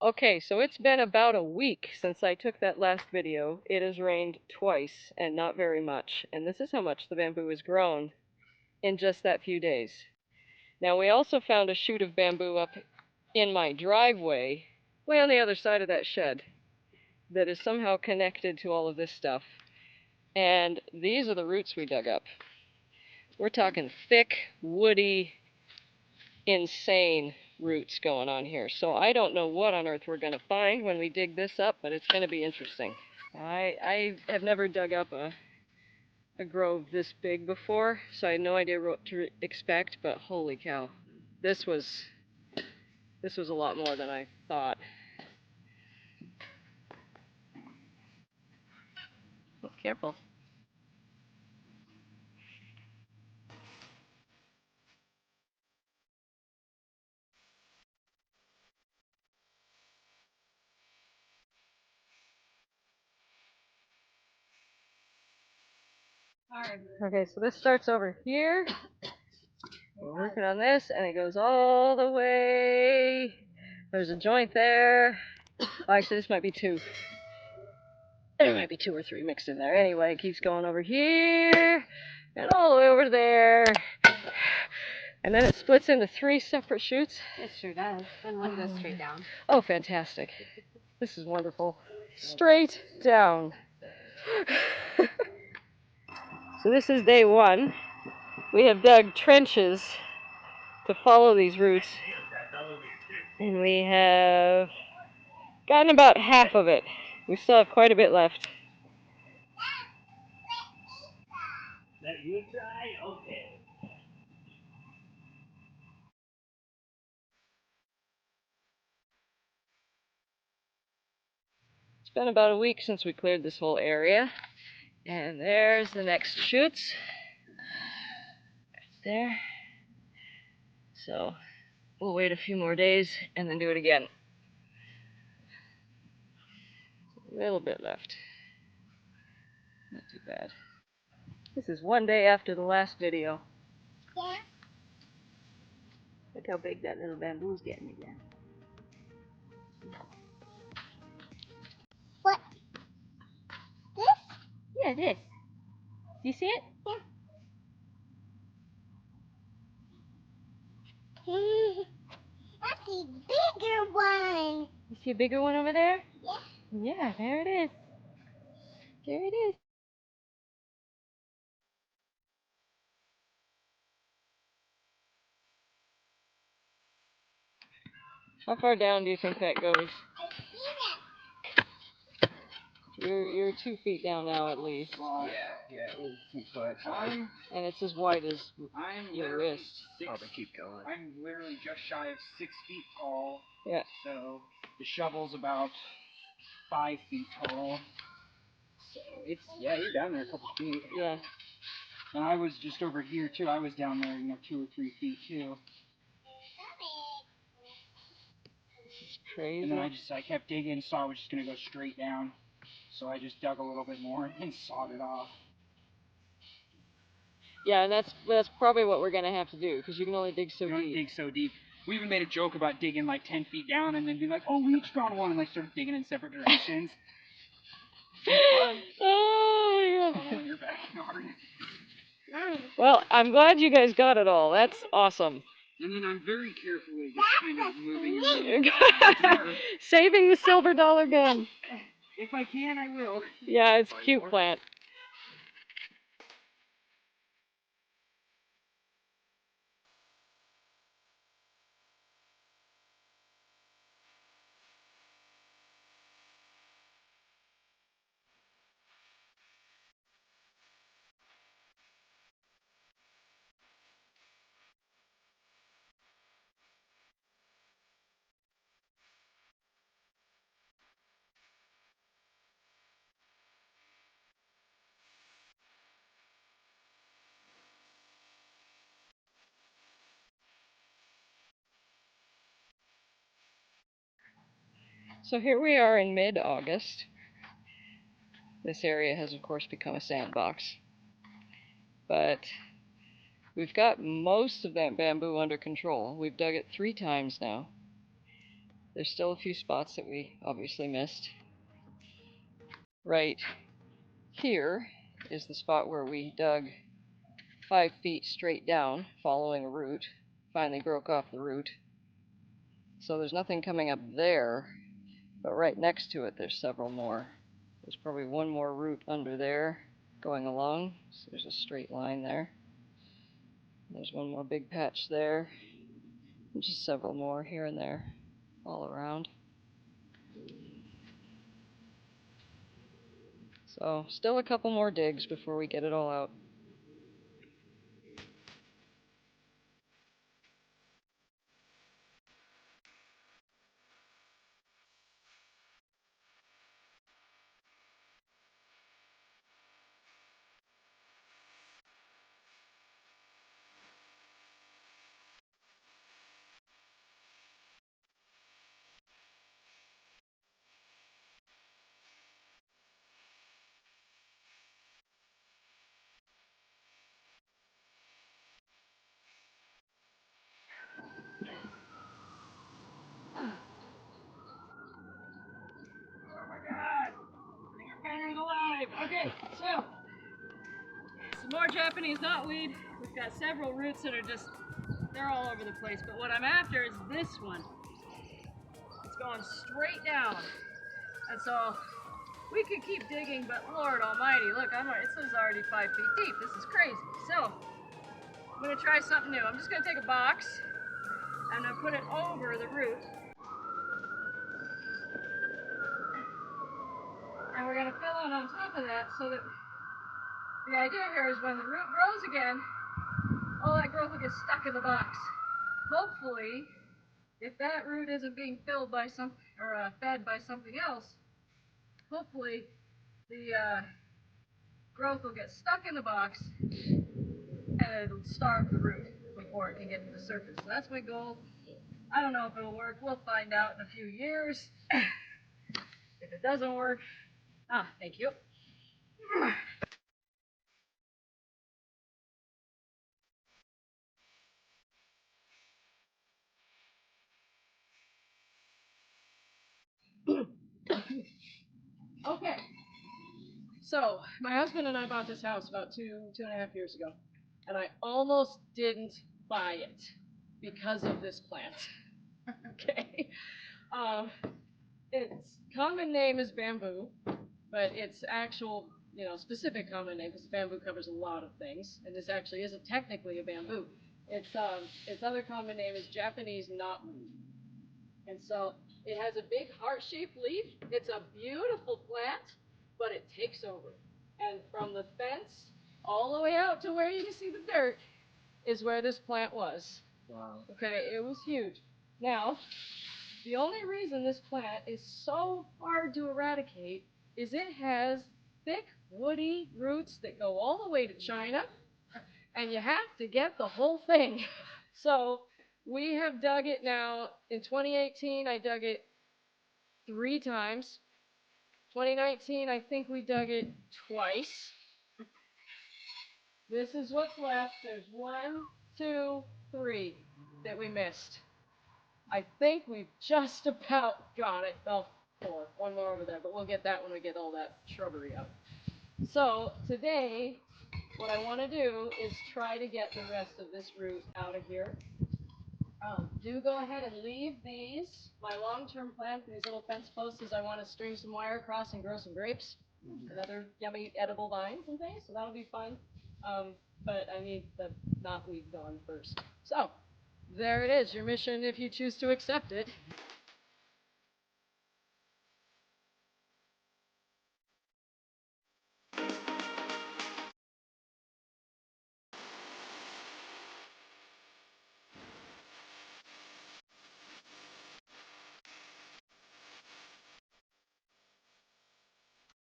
Okay, so it's been about a week since I took that last video. It has rained twice, and not very much. And this is how much the bamboo has grown in just that few days. Now, we also found a shoot of bamboo up in my driveway, way on the other side of that shed, that is somehow connected to all of this stuff. And these are the roots we dug up. We're talking thick, woody, insane roots going on here. So I don't know what on earth we're going to find when we dig this up, but it's going to be interesting. I have never dug up a grove this big before, so I had no idea what to expect, but holy cow. This was a lot more than I thought. Oh, careful. Okay, so this starts over here. We're working on this, and it goes all the way. There's a joint there. Oh, actually, this might be two. There might be two or three mixed in there. Anyway, it keeps going over here, and all the way over there. And then it splits into three separate shoots. It sure does. And one goes straight down. Oh, fantastic. This is wonderful. Straight down. So this is day one. We have dug trenches to follow these roots, and we have gotten about half of it. We still have quite a bit left. That you try? Okay. It's been about a week since we cleared this whole area. And there's the next shoots. Right there. So we'll wait a few more days and then do it again. A little bit left. Not too bad. This is one day after the last video. Yeah. Look how big that little bamboo's getting again. What? This? Yeah, this. Do you see it? Yeah. That's the bigger one. You see a bigger one over there? Yeah. Yeah, there it is. There it is. How far down do you think that goes? You're 2 feet down now at least. Well, yeah, it was 2 foot. And it's as wide as your wrist. Probably keep going. I'm literally just shy of 6 feet tall. Yeah. So the shovel's about 5 feet tall. So it's, yeah, you're down there a couple feet. Yeah. And I was just over here too. I was down there, 2 or 3 feet too. It's crazy. And then I kept digging, so I was just gonna go straight down. So I just dug a little bit more and sawed it off. Yeah, and that's probably what we're gonna have to do, because you can only dig so You deep. only dig so deep. We even made a joke about digging like 10 feet down and then being like, oh, we each found one, and like started digging in separate directions. Oh my god. In your backyard. Well, I'm glad you guys got it all. That's awesome. And then I'm very carefully just kind of moving. Saving the silver dollar gun. If I can, I will. Yeah, it's a cute plant. So here we are in mid-August. This area has, of course, become a sandbox. But we've got most of that bamboo under control. We've dug it 3 times now. There's still a few spots that we obviously missed. Right here is the spot where we dug 5 feet straight down, following a root. Finally broke off the root. So there's nothing coming up there, but right next to it there's several more. There's probably one more root under there going along. So there's a straight line there. There's one more big patch there. And just several more here and there, all around. So still a couple more digs before we get it all out. Okay, so some more Japanese knotweed. We've got several roots that are just, they're all over the place, but what I'm after is this one. It's going straight down. And so we could keep digging, but Lord almighty, look, this is already 5 feet deep. This is crazy. So I'm gonna try something new. I'm just gonna take a box and I'm gonna put it over the root. And we're gonna fill it on top of that so that the idea here is when the root grows again, all that growth will get stuck in the box. Hopefully, if that root isn't being filled by fed by something else, hopefully the growth will get stuck in the box and it'll starve the root before it can get to the surface. So that's my goal. I don't know if it'll work. We'll find out in a few years. If it doesn't work, thank you. Okay, so my husband and I bought this house about two and a half years ago, and I almost didn't buy it because of this plant. Okay, its common name is bamboo, but its actual, specific common name, because bamboo covers a lot of things, and this actually isn't technically a bamboo. Its other common name is Japanese Knotweed. And so it has a big heart-shaped leaf. It's a beautiful plant, but it takes over. And from the fence all the way out to where you can see the dirt is where this plant was. Wow. Okay, it was huge. Now, the only reason this plant is so hard to eradicate is it has thick, woody roots that go all the way to China, and you have to get the whole thing. So we have dug it now. In 2018, I dug it 3 times. 2019, I think we dug it twice. This is what's left. There's 1, 2, 3 that we missed. I think we've just about got it. Oh, 4. One more over there, but we'll get that when we get all that shrubbery up. So today, what I want to do is try to get the rest of this root out of here. Do go ahead and leave these, my long-term plan for these little fence posts is I want to string some wire across and grow some grapes and other yummy edible vines and things, so that'll be fun. But I need the knotweed gone first. So, there it is, your mission if you choose to accept it.